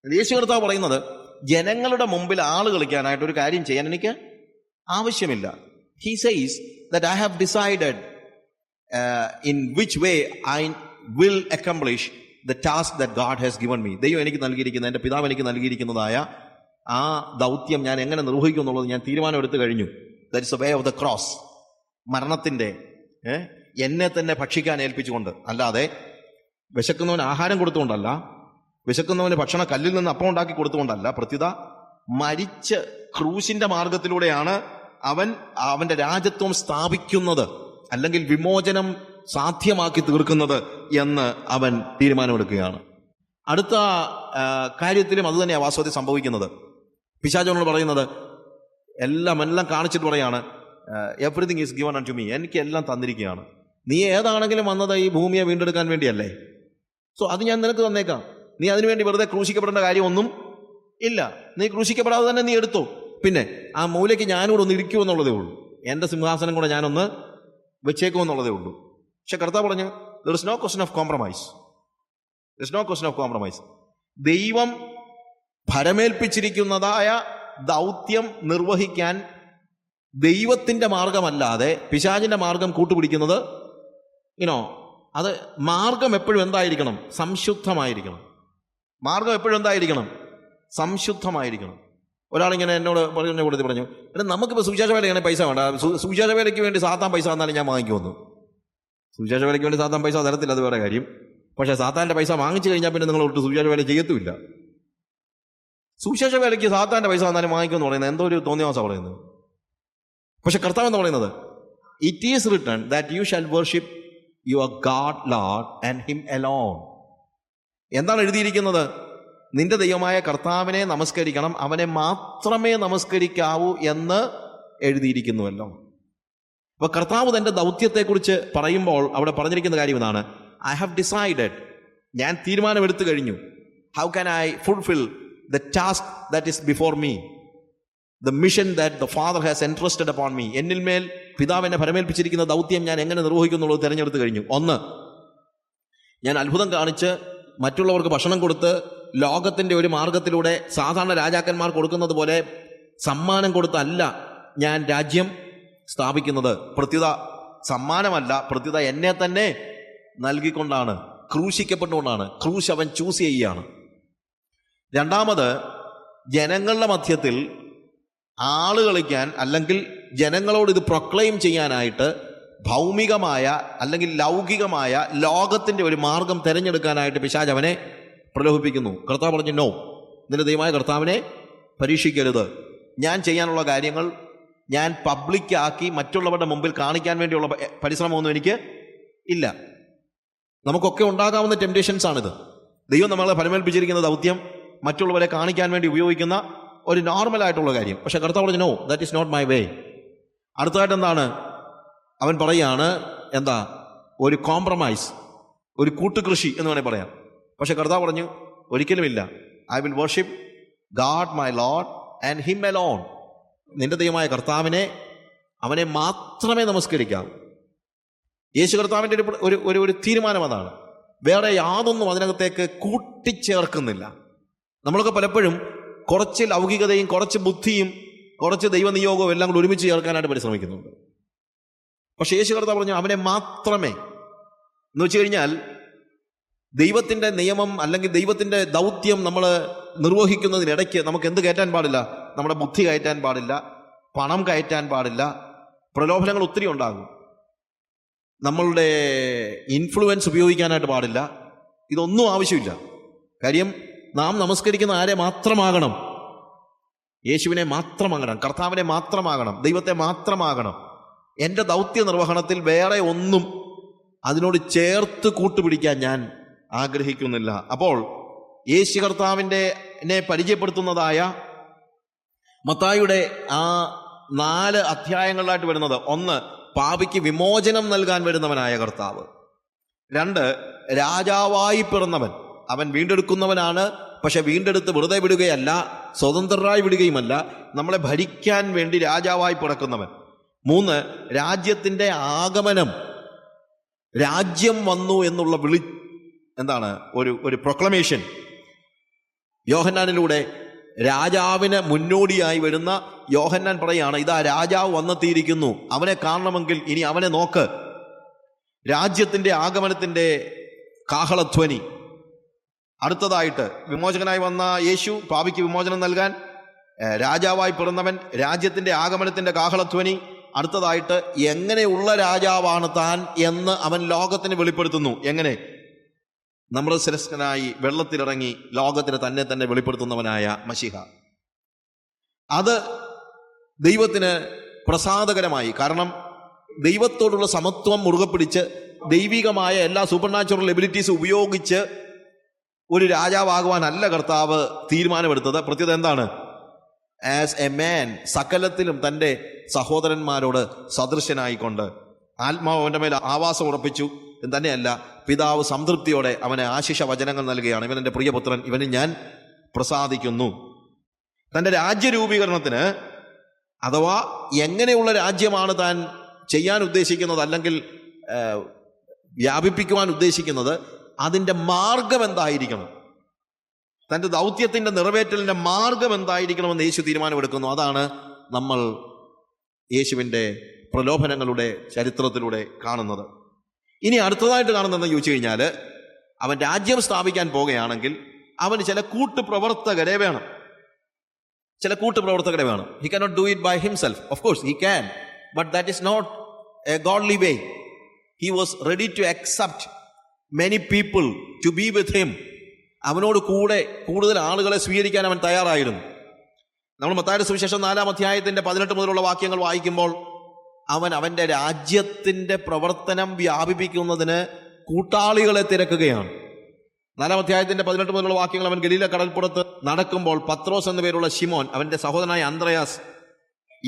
യേശു കർത്താവ് പറയുന്നത്, ജനങ്ങളുടെ മുമ്പിൽ ആള് കളിക്കാനായിട്ട് ഒരു കാര്യം ചെയ്യാൻ എനിക്ക് ആവശ്യമില്ല. He says that I have decided in which way I will accomplish the task that God has given me. ദൈവം എനിക്ക് നൽകിയിരിക്കുന്ന, എൻ്റെ പിതാവ് എനിക്ക് നൽകിയിരിക്കുന്നതായ ആ ദൗത്യം ഞാൻ എങ്ങനെ നിർവഹിക്കും എന്നുള്ളത് ഞാൻ തീരുമാനമെടുത്തു കഴിഞ്ഞു. That is a way of the cross. മരണത്തിൻ്റെ എന്നെ തന്നെ ഭക്ഷിക്കാൻ ഏൽപ്പിച്ചുകൊണ്ട്, അല്ലാതെ വിശക്കുന്നവന് ആഹാരം കൊടുത്തുകൊണ്ടല്ല, വിശക്കുന്നവന് ഭക്ഷണ കല്ലിൽ നിന്ന് അപ്പം ഉണ്ടാക്കി കൊടുത്തുകൊണ്ടല്ല, പ്രത്യുത മരിച്ച് ക്രൂശിന്റെ മാർഗത്തിലൂടെയാണ് അവന്റെ രാജ്യത്വം സ്ഥാപിക്കുന്നത്, അല്ലെങ്കിൽ വിമോചനം സാധ്യമാക്കി തീർക്കുന്നത് എന്ന് അവൻ തീരുമാനമെടുക്കുകയാണ്. അടുത്ത കാര്യത്തിലും അത് തന്നെയാണ് വാസ്തവത്തിൽ സംഭവിക്കുന്നത്. പിശാചോനോട് പറയുന്നത്, എല്ലാം കാണിച്ചിട്ട് പറയാണ്, everything is given unto me, എനിക്ക് എല്ലാം തന്നിരിക്കുകയാണ്. നീ ഏതാണെങ്കിലും വന്നത് ഈ ഭൂമിയെ വീണ്ടെടുക്കാൻ വേണ്ടിയല്ലേ, സോ അത് ഞാൻ നിനക്ക് തന്നേക്കാം. നീ അതിനുവേണ്ടി വെറുതെ ക്രൂശിക്കപ്പെടേണ്ട കാര്യമൊന്നും ഇല്ല. നീ ക്രൂശിക്കപ്പെടാതെ തന്നെ നീ എടുത്തോ. പിന്നെ ആ മൂലയ്ക്ക് ഞാനൂടെ ഒന്ന് ഇരിക്കുമെന്നുള്ളതേ ഉള്ളൂ, എൻ്റെ സിംഹാസനം കൂടെ ഞാനൊന്ന് വെച്ചേക്കുമെന്നുള്ളതേ ഉള്ളൂ. പക്ഷെ കർത്താവ് പറഞ്ഞു, there is no question of compromise. There is no question of compromise. ദൈവം ഭരമേൽപ്പിച്ചിരിക്കുന്നതായ ദൗത്യം നിർവഹിക്കാൻ ദൈവത്തിന്റെ മാർഗമല്ലാതെ പിശാചിന്റെ മാർഗം കൂട്ടുപിടിക്കുന്നത് അത് മാർഗം എപ്പോഴും എന്തായിരിക്കണം? സംശുദ്ധമായിരിക്കണം. മാർഗം എപ്പോഴും എന്തായിരിക്കണം? സംശുദ്ധമായിരിക്കണം. ഒരാളിങ്ങനെ എന്നോട് പറഞ്ഞു, എടാ നമുക്കിപ്പോൾ സുവിശേഷ വേലയാണെങ്കിൽ പൈസ വേണ്ട, സുവിശേഷ വേലയ്ക്ക് വേണ്ടി സാത്താൻ പൈസ തന്നാലും ഞാൻ വാങ്ങിക്കുമെന്ന്. സുവിശേഷ വേലയ്ക്ക് വേണ്ടി സാത്താൻ പൈസ തരത്തില്ല, അത് വേറെ കാര്യം. പക്ഷേ സാത്താൻ്റെ പൈസ വാങ്ങിച്ചു കഴിഞ്ഞാൽ പിന്നെ നിങ്ങൾ ഒട്ട് സുവിശേഷ വേല ചെയ്യത്തുമില്ല. സുവിശേഷ വേലയ്ക്ക് സാത്താൻ്റെ പൈസ തന്നാലും വാങ്ങിക്കുമെന്ന് പറയുന്നത് എന്തോ ഒരു തോന്നിയവാസമാണ് പറയുന്നത്. പക്ഷെ കർത്താവ് എന്ന് പറയുന്നത്, it is written that you shall worship your God Lord and him alone. എന്താണ് എഴുതിയിരിക്കുന്നത്? നിന്റെ ദൈവമായ കർത്താവിനെ നമസ്കരിക്കണം, അവനെ മാത്രമേ നമസ്കരിക്കാവൂ എന്ന് എഴുതിയിരിക്കുന്നുവല്ലോ. അപ്പൊ കർത്താവ് തന്റെ ദൗത്യത്തെക്കുറിച്ച് പറയുമ്പോൾ അവിടെ പറഞ്ഞിരിക്കുന്ന കാര്യം ഇതാണ്, ഐ ഹാവ് ഡിസൈഡഡ്, ഞാൻ തീരുമാനമെടുത്തു കഴിഞ്ഞു. How can I fulfil the task that is before me, the mission that the father has entrusted upon me. എന്നിൽ മേൽ പിതാവ് എന്നെ ഭരമേൽപ്പിച്ചിരിക്കുന്ന ദൗത്യം ഞാൻ എങ്ങനെ നിർവഹിക്കുന്നുള്ളത് തിരഞ്ഞെടുത്ത് കഴിഞ്ഞു. ഒന്ന്, ഞാൻ അത്ഭുതം കാണിച്ച് മറ്റുള്ളവർക്ക് ഭക്ഷണം കൊടുത്ത് ലോകത്തിന്റെ ഒരു മാർഗത്തിലൂടെ സാധാരണ രാജാക്കന്മാർ കൊടുക്കുന്നത് പോലെ സമ്മാനം കൊടുത്തല്ല ഞാൻ രാജ്യം സ്ഥാപിക്കുന്നത്. പ്രത്യുത സമ്മാനമല്ല, പ്രത്യുത എന്നെ തന്നെ നൽകിക്കൊണ്ടാണ്, ക്രൂശിക്കപ്പെട്ടുകൊണ്ടാണ്. ക്രൂശ് അവൻ ചൂസ് ചെയ്യുകയാണ്. രണ്ടാമത്, ജനങ്ങളുടെ മധ്യത്തിൽ ആള് കളിക്കാൻ, അല്ലെങ്കിൽ ജനങ്ങളോട് ഇത് പ്രൊക്ലെയിം ചെയ്യാനായിട്ട് ഭൗമികമായ അല്ലെങ്കിൽ ലൗകികമായ ലോകത്തിന്റെ ഒരു മാർഗം തിരഞ്ഞെടുക്കാനായിട്ട് പിശാച് അവനെ പ്രലോഭിപ്പിക്കുന്നു. കർത്താവ് പറഞ്ഞു, നോ, നിന്റെ ദൈവമായ കർത്താവിനെ പരീക്ഷിക്കരുത്. ഞാൻ ചെയ്യാനുള്ള കാര്യങ്ങൾ ഞാൻ പബ്ലിക്കാക്കി മറ്റുള്ളവരുടെ മുമ്പിൽ കാണിക്കാൻ വേണ്ടിയുള്ള പരിശ്രമമൊന്നും എനിക്ക് ഇല്ല. നമുക്കൊക്കെ ഉണ്ടാകാവുന്ന ടെംപ്റ്റേഷൻസ് ആണിത്. ദൈവം നമ്മളെ ഫലമേൽപ്പിച്ചിരിക്കുന്ന ദൗത്യം മറ്റുള്ളവരെ കാണിക്കാൻ വേണ്ടി ഉപയോഗിക്കുന്ന ഒരു നോർമലായിട്ടുള്ള കാര്യം. പക്ഷെ കർത്താവ് പറഞ്ഞു, no, that is not my way. അടുത്തതായിട്ട് എന്താണ് അവൻ പറയുകയാണ്? എന്താ? ഒരു കോംപ്രമൈസ്, ഒരു കൂട്ടുകൃഷി എന്ന് വേണേൽ പറയാം. പക്ഷെ കർത്താവ് പറഞ്ഞു, ഒരിക്കലുമില്ല. I will worship God my Lord and him alone. നിന്റെ ദൈവമായ കർത്താവിനെ, അവനെ മാത്രമേ നമസ്കരിക്കാവൂ. യേശു കർത്താവിൻ്റെ ഒരു തീരുമാനം അതാണ്. വേറെ യാതൊന്നും അതിനകത്തേക്ക് കൂട്ടിച്ചേർക്കുന്നില്ല. നമ്മളൊക്കെ പലപ്പോഴും കുറച്ച് ലൗകികതയും കുറച്ച് ബുദ്ധിയും കുറച്ച് ദൈവനിയോഗവും എല്ലാം കൂടി ഒരുമിച്ച് ചേർക്കാനായിട്ട് പരിശ്രമിക്കുന്നുണ്ട്. പക്ഷേ യേശു കർത്താവ് പറഞ്ഞു, അവനെ മാത്രമേ. എന്ന് വെച്ച് കഴിഞ്ഞാൽ ദൈവത്തിൻ്റെ നിയമം അല്ലെങ്കിൽ ദൈവത്തിൻ്റെ ദൗത്യം നമ്മൾ നിർവഹിക്കുന്നതിനിടയ്ക്ക് നമുക്ക് എന്ത് കയറ്റാൻ പാടില്ല? നമ്മുടെ ബുദ്ധി കയറ്റാൻ പാടില്ല, പണം കയറ്റാൻ പാടില്ല. പ്രലോഭനങ്ങൾ ഒത്തിരി ഉണ്ടാകും. നമ്മളുടെ ഇൻഫ്ലുവൻസ് ഉപയോഗിക്കാനായിട്ട് പാടില്ല. ഇതൊന്നും ആവശ്യമില്ല. കാര്യം നാം നമസ്കരിക്കുന്ന ആരെ മാത്രമാകണം? യേശുവിനെ മാത്രമാകണം, കർത്താവിനെ മാത്രമാകണം, ദൈവത്തെ മാത്രമാകണം. എൻ്റെ ദൗത്യ നിർവഹണത്തിൽ വേറെ ഒന്നും അതിനോട് ചേർത്ത് കൂട്ടുപിടിക്കാൻ ഞാൻ ആഗ്രഹിക്കുന്നില്ല. അപ്പോൾ യേശു കർത്താവിനെ പരിചയപ്പെടുത്തുന്നതായ മത്തായിയുടെ ആ 4 അധ്യായങ്ങളിലായിട്ട് വരുന്നത്, 1, പാപിക്ക് വിമോചനം നൽകാൻ വരുന്നവനായ കർത്താവ്. 2, രാജാവായി പിറന്നവൻ. അവൻ വീണ്ടെടുക്കുന്നവനാണ്. പക്ഷെ വീണ്ടെടുത്ത് വെറുതെ വിടുകയല്ല, സ്വതന്ത്രരായി വിടുകയുമല്ല, നമ്മളെ ഭരിക്കാൻ വേണ്ടി രാജാവായി പിറക്കുന്നവൻ. 3, രാജ്യത്തിൻ്റെ ആഗമനം. രാജ്യം വന്നു എന്നുള്ള എന്താണ്? ഒരു പ്രൊക്ലമേഷൻ. യോഹന്നാനിലൂടെ രാജാവിന് മുന്നോടിയായി വരുന്ന യോഹന്നാൻ പറയുകയാണ്, ഇതാ രാജാവ് വന്നെത്തിയിരിക്കുന്നു, അവനെ കാണണമെങ്കിൽ ഇനി അവനെ നോക്ക്. രാജ്യത്തിൻ്റെ ആഗമനത്തിൻ്റെ കാഹളധ്വനി. അടുത്തതായിട്ട് വിമോചകനായി വന്ന യേശു പാപിക്ക് വിമോചനം നൽകാൻ രാജാവായി പിറന്നവൻ, രാജ്യത്തിൻ്റെ ആഗമനത്തിൻ്റെ കാഹളധ്വനി. അടുത്തതായിട്ട് എങ്ങനെയുള്ള രാജാവാണ് താൻ എന്ന് അവൻ ലോകത്തിന് വെളിപ്പെടുത്തുന്നു. എങ്ങനെ? നമ്മുടെ ശ്രേഷ്ഠനായി വെള്ളത്തിലിറങ്ങി ലോകത്തിന് തന്നെ തന്നെ വെളിപ്പെടുത്തുന്നവനായ മശിഹ. അത് ദൈവത്തിന് പ്രസാദകരമായി. കാരണം ദൈവത്തോടുള്ള സമത്വം മുറുകെ പിടിച്ച് ദൈവികമായ എല്ലാ സൂപ്പർ നാച്ചുറൽ എബിലിറ്റീസ് ഉപയോഗിച്ച് ഒരു രാജാവാകുവാനല്ല കർത്താവ് തീരുമാനമെടുത്തത്. പ്രത്യേകത എന്താണ്? ആസ് എ മാൻ, സകലത്തിലും തൻ്റെ സഹോദരന്മാരോട് സദൃശനായിക്കൊണ്ട് ആത്മാവ് അവൻ്റെ മേൽ ആവാസം ഉറപ്പിച്ചു. തന്നെയല്ല, പിതാവ് സംതൃപ്തിയോടെ അവന് ആശിഷ വചനങ്ങൾ നൽകുകയാണ്. ഇവൻ എൻ്റെ പ്രിയപുത്രൻ, ഇവന് ഞാൻ പ്രസാദിക്കുന്നു. തൻ്റെ രാജ്യരൂപീകരണത്തിന്, അഥവാ എങ്ങനെയുള്ള രാജ്യമാണ് താൻ ചെയ്യാൻ ഉദ്ദേശിക്കുന്നത് അല്ലെങ്കിൽ വ്യാപിപ്പിക്കുവാൻ ഉദ്ദേശിക്കുന്നത്, അതിൻ്റെ മാർഗം എന്തായിരിക്കണം, തൻ്റെ ദൗത്യത്തിൻ്റെ നിറവേറ്റലിൻ്റെ മാർഗം എന്തായിരിക്കണമെന്ന് യേശു തീരുമാനമെടുക്കുന്നു. അതാണ് നമ്മൾ യേശുവിൻ്റെ പ്രലോഭനങ്ങളുടെ ചരിത്രത്തിലൂടെ കാണുന്നത്. ഇനി അടുത്തതായിട്ട് കാണുന്നതെന്ന് ചോദിച്ചു കഴിഞ്ഞാൽ, അവൻ രാജ്യം സ്ഥാപിക്കാൻ പോകുകയാണെങ്കിൽ അവന് ചില കൂട്ടുപ്രവർത്തകരെ വേണം. He cannot do it by himself. Of course he can, but that is not a godly way. He was ready to accept many people to be with him. അവനോട് കൂടെ കൂടുതൽ ആളുകളെ സ്വീകരിക്കാൻ അവൻ തയ്യാറായിരുന്നു. നമ്മൾ മത്തായിയുടെ സുവിശേഷം 4-ാം അധ്യായത്തിന്റെ 18 മുതലുള്ള വാക്യങ്ങൾ വായിക്കുമ്പോൾ അവൻ്റെ രാജ്യത്തിൻ്റെ പ്രവർത്തനം വ്യാപിപ്പിക്കുന്നതിന് കൂട്ടാളികളെ തിരക്കുകയാണ്. 4-ാം അധ്യായത്തിന്റെ 18 മുതലുള്ള വാക്യങ്ങൾ, അവൻ ഗലീല കടൽപ്പുറത്ത് നടക്കുമ്പോൾ പത്രോസ് എന്നു പേരുള്ള ശിമോൻ, അവൻ്റെ സഹോദരനായ അന്ത്രയാസ്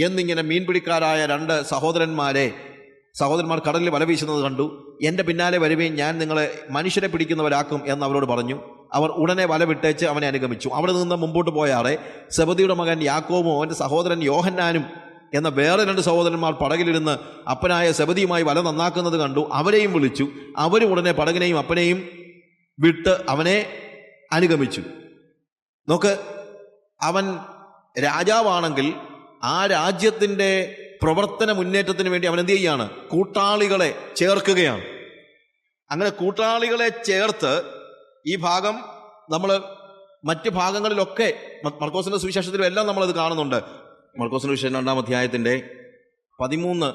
എന്നിങ്ങനെ മീൻപിടിക്കാരായ 2 സഹോദരന്മാർ കടലിൽ വല വീശുന്നത് കണ്ടു. എൻ്റെ പിന്നാലെ വരുവീൻ, ഞാൻ നിങ്ങളെ മനുഷ്യരെ പിടിക്കുന്നവരാക്കും എന്ന് അവരോട് പറഞ്ഞു. അവർ ഉടനെ വല വിട്ടേച്ച് അവനെ അനുഗമിച്ചു. അവിടെ നിന്ന് മുമ്പോട്ട് പോയാറെ സെബദിയുടെ മകൻ യാക്കോബും അവൻ്റെ സഹോദരൻ യോഹന്നാനും എന്ന വേറെ 2 സഹോദരന്മാർ പടകിലിരുന്ന് അപ്പനായ സെബദിയുമായി വല നന്നാക്കുന്നത് കണ്ടു. അവരെയും വിളിച്ചു. അവരും ഉടനെ പടകിനെയും അപ്പനെയും വിട്ട് അവനെ അനുഗമിച്ചു. നോക്ക്, അവൻ രാജാവാണെങ്കിൽ ആ രാജ്യത്തിൻ്റെ പ്രവർത്തന മുന്നേറ്റത്തിന് വേണ്ടി അവൻ എന്ത് ചെയ്യുകയാണ്? കൂട്ടാളികളെ ചേർക്കുകയാണ്. അങ്ങനെ കൂട്ടാളികളെ ചേർത്ത് ഈ ഭാഗം നമ്മൾ മറ്റ് ഭാഗങ്ങളിലൊക്കെ മർക്കോസിന്റെ സുവിശേഷത്തിലും എല്ലാം നമ്മളത് കാണുന്നുണ്ട്. മർക്കോസിന്റെ സുവിശേഷം 2-ാം അധ്യായത്തിന്റെ 13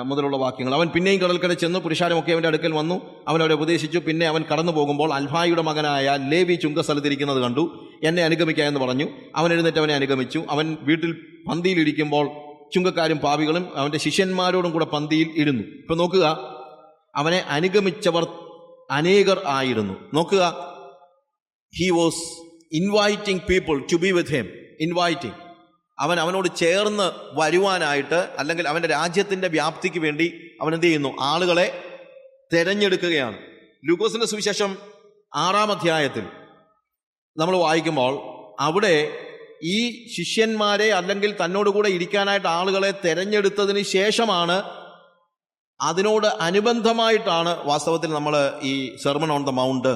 മുതലുള്ള വാക്യങ്ങൾ. അവൻ പിന്നെയും കടൽക്കര ചെന്നു. പുരുഷാരമൊക്കെ അവൻ്റെ അടുക്കൽ വന്നു. അവൻ അവരെ ഉപദേശിച്ചു. പിന്നെ അവൻ കടന്നു പോകുമ്പോൾ അൽഫായിയുടെ മകനായ ലേവി ചുങ്കസ്ഥലത്തിരിക്കുന്നത് കണ്ടു. എന്നെ അനുഗമിക്കുക എന്ന് പറഞ്ഞു. അവൻ എഴുന്നേറ്റ് അവനെ അനുഗമിച്ചു. അവൻ വീട്ടിൽ പന്തിയിലിരിക്കുമ്പോൾ ചുങ്കക്കാരും പാപികളും അവൻ്റെ ശിഷ്യന്മാരോടും കൂടെ പന്തിയിൽ ഇരുന്നു. ഇപ്പൊ നോക്കുക, അവനെ അനുഗമിച്ചവർ അനേകർ ആയിരുന്നു. നോക്കുക, he was inviting people to be with him. Inviting. അവനോട് ചേർന്ന് വരുവാനായിട്ട്, അല്ലെങ്കിൽ അവൻ്റെ രാജ്യത്തിൻ്റെ വ്യാപ്തിക്ക് വേണ്ടി അവൻ എന്ത് ചെയ്യുന്നു? ആളുകളെ തെരഞ്ഞെടുക്കുകയാണ്. ലൂക്കോസിന്റെ സുവിശേഷം 6-ാം അധ്യായത്തിൽ നമ്മൾ വായിക്കുമ്പോൾ അവിടെ ഈ ശിഷ്യന്മാരെ അല്ലെങ്കിൽ തന്നോടുകൂടെ ഇരിക്കാനായിട്ട് ആളുകളെ തെരഞ്ഞെടുത്തതിന് ശേഷമാണ്, അതിനോട് അനുബന്ധമായിട്ടാണ് വാസ്തവത്തിൽ നമ്മൾ ഈ സെർമൺ ഓൺ ദ മൗണ്ട്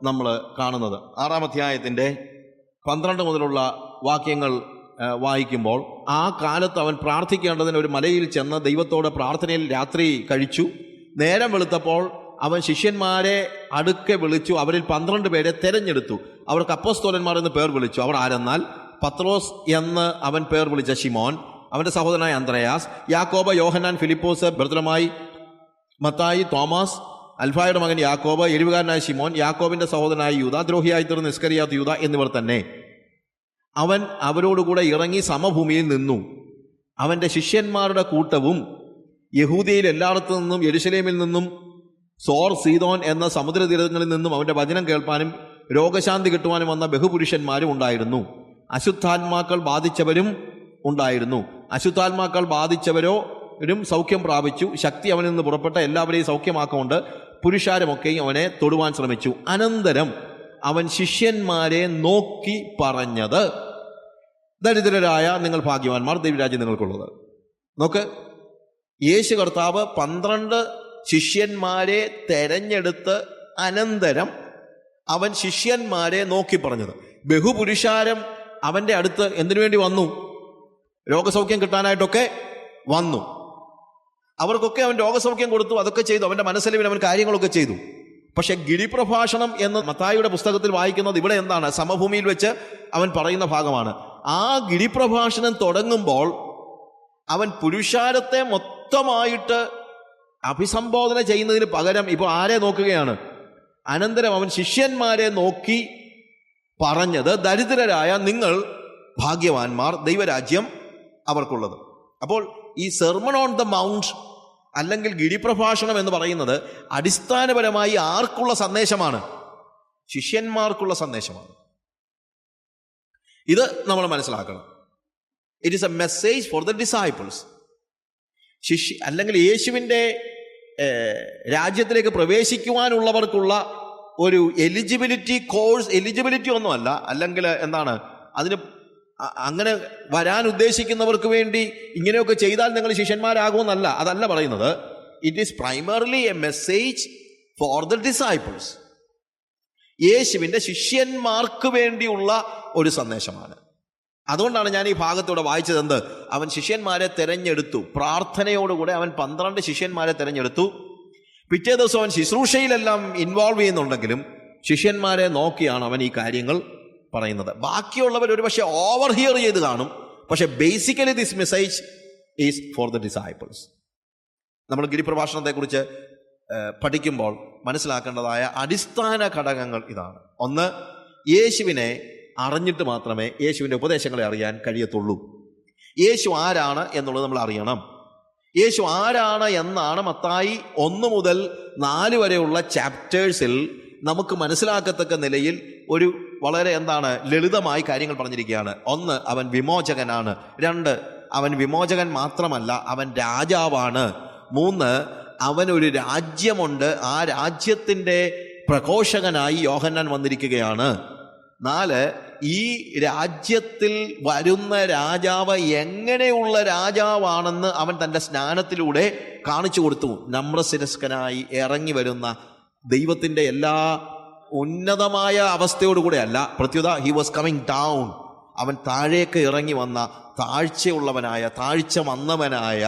നമ്മൾ കാണുന്നത്. 6-ാം അധ്യായത്തിൻ്റെ 12 മുതലുള്ള വാക്യങ്ങൾ വായിക്കുമ്പോൾ, ആ കാലത്ത് അവൻ പ്രാർത്ഥിക്കേണ്ടതിന് ഒരു മലയിൽ ചെന്ന് ദൈവത്തോട് പ്രാർത്ഥനയിൽ രാത്രി കഴിച്ചു. നേരം വെളുത്തപ്പോൾ അവൻ ശിഷ്യന്മാരെ അടുക്കെ വിളിച്ചു. അവരിൽ 12 പേരെ തെരഞ്ഞെടുത്തു. അവർക്ക് അപ്പോസ്തലന്മാർ എന്ന് പേർ വിളിച്ചു. അവർ ആരെന്നാൽ, പത്രോസ് എന്ന് അവൻ പേർ വിളിച്ച ശിമോൻ, അവൻ്റെ സഹോദരനായ അന്ത്രയാസ്, യാക്കോബ്, യോഹന്നാൻ, ഫിലിപ്പോസ്, ബർത്തലമായി, മത്തായി, തോമസ്, അൽഫായുടെ മകൻ യാക്കോബ്, എരിവുകാരനായ ശിമോൻ, യാക്കോബിന്റെ സഹോദരനായ യൂദ, ദ്രോഹിയായി തീർന്ന ഇസ്കറിയാത്ത് യൂദ എന്നിവർ തന്നെ. അവൻ അവരോടുകൂടെ ഇറങ്ങി സമഭൂമിയിൽ നിന്നു. അവൻ്റെ ശിഷ്യന്മാരുടെ കൂട്ടവും യഹൂദിയയിൽ എല്ലായിടത്തു നിന്നും യെരുശലേമിൽ നിന്നും സോർ, സീദോൻ എന്ന സമുദ്രതീരങ്ങളിൽ നിന്നും അവൻ്റെ വചനം കേൾപ്പാനും രോഗശാന്തി കിട്ടുവാനും വന്ന ബഹുപുരുഷന്മാരും ഉണ്ടായിരുന്നു. അശുദ്ധാത്മാക്കൾ ബാധിച്ചവരും ഉണ്ടായിരുന്നു. അശുദ്ധാത്മാക്കൾ ബാധിച്ചവരും സൗഖ്യം പ്രാപിച്ചു. ശക്തി അവനിൽ നിന്ന് പുറപ്പെട്ട എല്ലാവരെയും സൗഖ്യമാക്കൊണ്ട് പുരുഷാരമൊക്കെയും അവനെ തൊടുവാൻ ശ്രമിച്ചു. അനന്തരം അവൻ ശിഷ്യന്മാരെ നോക്കി പറഞ്ഞത്, ദരിദ്രരായ നിങ്ങൾ ഭാഗ്യവാന്മാർ, ദൈവരാജ്യം നിങ്ങൾക്കുള്ളത്. നോക്ക്, യേശു കർത്താവ് 12 ശിഷ്യന്മാരെ തെരഞ്ഞെടുത്ത് അനന്തരം അവൻ ശിഷ്യന്മാരെ നോക്കി പറഞ്ഞത്. ബഹുപുരുഷാരം അവൻ്റെ അടുത്ത് എന്തിനു വേണ്ടി വന്നു? രോഗസൗഖ്യം കിട്ടാനായിട്ടൊക്കെ വന്നു. അവർക്കൊക്കെ അവൻ രോഗസൗഖ്യം കൊടുത്തു, അതൊക്കെ ചെയ്തു. അവൻ്റെ മനസ്സിൽ അവൻ കാര്യങ്ങളൊക്കെ ചെയ്തു. പക്ഷെ ഗിരിപ്രഭാഷണം എന്ന് മത്തായിയുടെ പുസ്തകത്തിൽ വായിക്കുന്നത് ഇവിടെ എന്താണ്? സമഭൂമിയിൽ വെച്ച് അവൻ പറയുന്ന ഭാഗമാണ്. ആ ഗിരിപ്രഭാഷണം തുടങ്ങുമ്പോൾ അവൻ പുരുഷാരത്തെ മൊത്തമായിട്ട് അഭിസംബോധന ചെയ്യുന്നതിന് പകരം ഇപ്പോൾ ആരെ നോക്കുകയാണ്? അനന്തരം അവൻ ശിഷ്യന്മാരെ നോക്കി പറഞ്ഞത്, ദരിദ്രരായ നിങ്ങൾ ഭാഗ്യവാന്മാർ, ദൈവരാജ്യം അവർക്കുള്ളത്. അപ്പോൾ ഈ സെർമൺ ഓൺ ദ മൗണ്ട് അല്ലെങ്കിൽ ഗിരിപ്രഭാഷണം എന്ന് പറയുന്നത് അടിസ്ഥാനപരമായി ആർക്കുള്ള സന്ദേശമാണ്? ശിഷ്യന്മാർക്കുള്ള സന്ദേശമാണ്. ഇത് നമ്മൾ മനസ്സിലാക്കണം. It is A message for the disciples. അല്ലെങ്കിൽ യേശുവിൻ്റെ രാജ്യത്തിലേക്ക് പ്രവേശിക്കുവാനുള്ളവർക്കുള്ള ഒരു എലിജിബിലിറ്റി കോഴ്സ്, എലിജിബിലിറ്റി ഒന്നുമല്ല, അല്ലെങ്കിൽ എന്താണ് അതിന് അങ്ങനെ വരാൻ ഉദ്ദേശിക്കുന്നവർക്ക് വേണ്ടി ഇങ്ങനെയൊക്കെ ചെയ്താൽ നിങ്ങൾ ശിഷ്യന്മാരാകുമെന്നല്ല, അതല്ല പറയുന്നത്. It is primarily A message for the disciples. യേശുവിൻ്റെ ശിഷ്യന്മാർക്ക് വേണ്ടിയുള്ള ഒരു സന്ദേശമാണ്. അതുകൊണ്ടാണ് ഞാൻ ഈ ഭാഗത്തൂടെ വായിച്ചത്. എന്ത്? അവൻ ശിഷ്യന്മാരെ തെരഞ്ഞെടുത്തു. പ്രാർത്ഥനയോടുകൂടെ അവൻ 12 ശിഷ്യന്മാരെ തെരഞ്ഞെടുത്തു. പിറ്റേ ദിവസം അവൻ ശുശ്രൂഷയിലെല്ലാം ഇൻവോൾവ് ചെയ്യുന്നുണ്ടെങ്കിലും ശിഷ്യന്മാരെ നോക്കിയാണ് അവൻ ഈ കാര്യങ്ങൾ പറയുന്നത്. ബാക്കിയുള്ളവർ ഒരു പക്ഷേ ഓവർ ഹിയർ ചെയ്ത് കാണും. പക്ഷെ basically this message is for the disciples. നമ്മൾ ഗിരിപ്രഭാഷണത്തെക്കുറിച്ച് പഠിക്കുമ്പോൾ മനസ്സിലാക്കേണ്ടതായ അടിസ്ഥാന ഘടകങ്ങൾ ഇതാണ്. ഒന്ന്, യേശുവിനെ അറിഞ്ഞിട്ട് മാത്രമേ യേശുവിൻ്റെ ഉപദേശങ്ങളെ അറിയാൻ കഴിയത്തുള്ളൂ. യേശു ആരാണ് എന്നുള്ളത് നമ്മൾ അറിയണം. യേശു ആരാണ് എന്നാണ് മത്തായി 1 മുതൽ 4 വരെയുള്ള ചാപ്റ്റേഴ്സിൽ നമുക്ക് മനസ്സിലാക്കത്തക്ക നിലയിൽ ഒരു വളരെ ലളിതമായി കാര്യങ്ങൾ പറഞ്ഞിരിക്കുകയാണ്. 1, അവൻ വിമോചകനാണ്. 2, അവൻ വിമോചകൻ മാത്രമല്ല, അവൻ രാജാവാണ്. 3, അവനൊരു രാജ്യമുണ്ട്, ആ രാജ്യത്തിൻ്റെ പ്രഘോഷകനായി യോഹന്നാൻ വന്നിരിക്കുകയാണ്. 4, ഈ രാജ്യത്തിൽ വരുന്ന രാജാവ് എങ്ങനെയുള്ള രാജാവാണെന്ന് അവൻ തൻ്റെ സ്നാനത്തിലൂടെ കാണിച്ചു കൊടുത്തു. നമ്രശിരസ്കനായി ഇറങ്ങി വരുന്ന ദൈവത്തിൻ്റെ എല്ലാ ഉന്നതമായ അവസ്ഥയോടുകൂടെ അല്ല, പ്രത്യുത ഹി വാസ് കമ്മിങ് ഡൗൺ. അവൻ താഴേക്ക് ഇറങ്ങി വന്ന താഴ്ചയുള്ളവനായ, താഴ്ച വന്നവനായ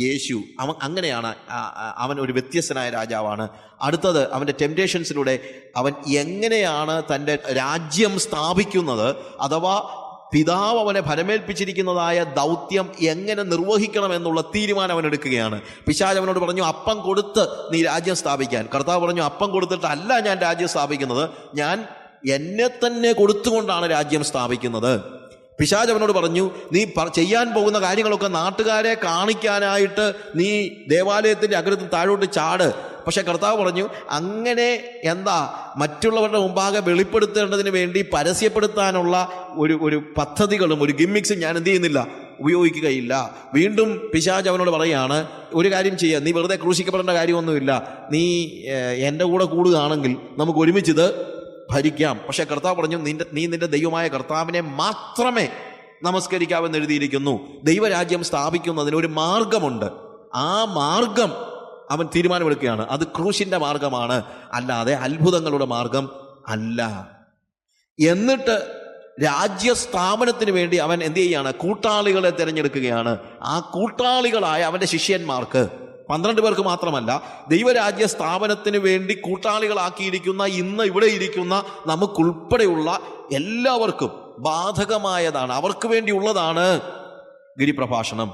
യേശു. അങ്ങനെയാണ് അവൻ ഒരു വ്യത്യസ്തനായ രാജാവാണ്. അടുത്തത്, അവൻ്റെ ടെംപ്റ്റേഷൻസിലൂടെ അവൻ എങ്ങനെയാണ് തൻ്റെ രാജ്യം സ്ഥാപിക്കുന്നത്, അഥവാ പിതാവ് അവനെ ഫലമേൽപ്പിച്ചിരിക്കുന്നതായ ദൗത്യം എങ്ങനെ നിർവഹിക്കണമെന്നുള്ള തീരുമാനം അവൻ എടുക്കുകയാണ്. പിശാച് അവനോട് പറഞ്ഞു, അപ്പം കൊടുത്ത് നീ രാജ്യം സ്ഥാപിക്കാൻ. കർത്താവ് പറഞ്ഞു, അപ്പം കൊടുത്തിട്ടല്ല ഞാൻ രാജ്യം സ്ഥാപിക്കുന്നത്, ഞാൻ എന്നെ തന്നെ കൊടുത്തുകൊണ്ടാണ് രാജ്യം സ്ഥാപിക്കുന്നത്. പിശാച് അവനോട് പറഞ്ഞു, നീ ചെയ്യാൻ പോകുന്ന കാര്യങ്ങളൊക്കെ നാട്ടുകാരെ കാണിക്കാനായിട്ട് നീ ദേവാലയത്തിൻ്റെ അഗ്രത്തിൽ താഴോട്ട് ചാട്. പക്ഷെ കർത്താവ് പറഞ്ഞു, അങ്ങനെ മറ്റുള്ളവരുടെ മുമ്പാകെ വെളിപ്പെടുത്തേണ്ടതിന് വേണ്ടി പരസ്യപ്പെടുത്താനുള്ള ഒരു പദ്ധതികളും ഒരു ഗിമ്മിക്സും ഞാൻ എന്ത് ചെയ്യുന്നില്ല, ഉപയോഗിക്കുകയില്ല. വീണ്ടും പിശാച് അവനോട് പറയുകയാണ്, ഒരു കാര്യം ചെയ്യുക, നീ വെറുതെ ക്രൂശിക്കപ്പെടേണ്ട കാര്യമൊന്നുമില്ല, നീ എൻ്റെ കൂടെ കൂടുകയാണെങ്കിൽ നമുക്ക് ഒരുമിച്ചിത് ഭരിക്കാം. പക്ഷെ കർത്താവ് പറഞ്ഞു, നീ നിന്റെ ദൈവമായ കർത്താവിനെ മാത്രമേ നമസ്കരിക്കാമെന്ന് എഴുതിയിരിക്കുന്നു. ദൈവരാജ്യം സ്ഥാപിക്കുന്നതിന് ഒരു മാർഗമുണ്ട്. ആ മാർഗം അവൻ തീരുമാനമെടുക്കുകയാണ്. അത് ക്രൂശിന്റെ മാർഗമാണ്, അല്ലാതെ അത്ഭുതങ്ങളുടെ മാർഗം അല്ല. എന്നിട്ട് രാജ്യസ്ഥാപനത്തിന് വേണ്ടി അവൻ എന്ത് ചെയ്യുകയാണ്? കൂട്ടാളികളെ തിരഞ്ഞെടുക്കുകയാണ്. ആ കൂട്ടാളികളായ അവൻ്റെ ശിഷ്യന്മാർക്ക്, 12 പേർക്ക് മാത്രമല്ല, ദൈവരാജ്യ സ്ഥാപനത്തിന് വേണ്ടി കൂട്ടാളികളാക്കിയിരിക്കുന്ന ഇന്ന് ഇവിടെ ഇരിക്കുന്ന നമുക്കുൾപ്പെടെയുള്ള എല്ലാവർക്കും ബാധകമായതാണ്, അവർക്ക് വേണ്ടിയുള്ളതാണ് ഗിരിപ്രഭാഷണം.